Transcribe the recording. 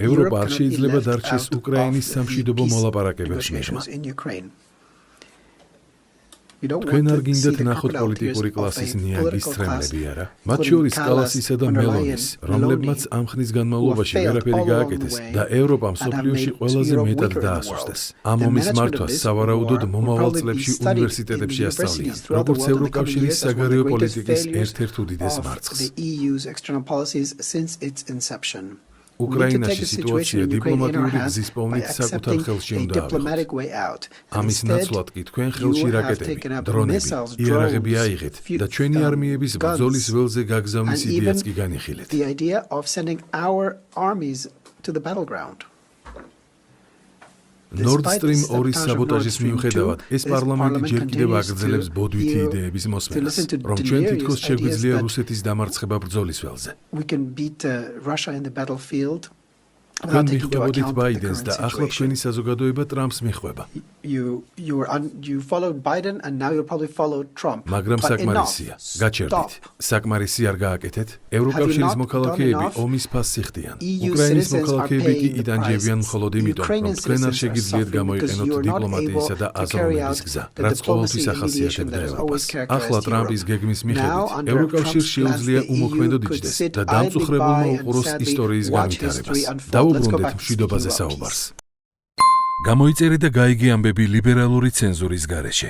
ევროპა არ შეიძლება დარჩეს უკრაინის სამშვიდობო მოლაპარაკებებს მიღმა. თქვენ არ გინდათ ნახოთ პოლიტიკური კლასის ნიანგის ცრემლები არა? მათ შორის კალასისა და მელონის, რომლებმაც ამ ხნის განმავლობაში ვერაფერი გააკეთეს და ევროპა მსოფლიოში ყველაზე მეტად დაასუსტეს. ამ ომის მართვას სავარაუდოდ მომავალ წლებში უნივერსიტეტებში ასწავლიან, როგორც ევროკავშირის საგარეო პოლიტიკის ერთ-ერთ უდიდეს მარცხს. უკრაინაში სიტუაცია დიპლომატიური გზის პოვნით საკუთარ ხელში უნდა ავიღოთ. ამის ნაცვლად კი თქვენ ხელში რაკეტები, დრონები, იარაღები აიღეთ და ჩვენი არმიების ბრძოლის ველზე გაგზავნის იდეაც კი განიხილეთ. Nord Stream 2 საბოტაჟის მიუხედავად, ეს პარლამენტი ჯერ კიდევ აგრძელებს ბოდვითი იდეების მოსმენას, რომ ჩვენ თითქოს შეგვიძლია რუსეთის დამარცხება ბრძოლის ველზე. თქვენ მიხვდებოდით ბაიდენს და ახლა თქვენი საზოგადოება ტრამპს მიხვდება. მაგრამ საკმარისია, გაჩერდით. საკმარისი არ გააკეთეთ? ევროკავშირის მოქალაქეები ომის ფასს იხდიან. უკრაინის მოქალაქეები კი იტანჯებიან მხოლოდ იმიტომ, რომ თქვენ არ შეგიძლიათ გამოიყენოთ დიპლომატიისა და აზროვნების გზა, რაც ყოველთვის ახასიათებდა ევროპას. ახლა ტრამპის გეგმის მიხედვით, ევროკავშირს შეუძლია უმოქმედოდ იჯდეს და დამწუხრებულმა უყუროს ისტორიის განვითარებას. დაუბრუნდეთ მშვიდობაზე საუბარს. გამოიწერე და გაიგე ამბები ლიბერალური ცენზურის გარეშე.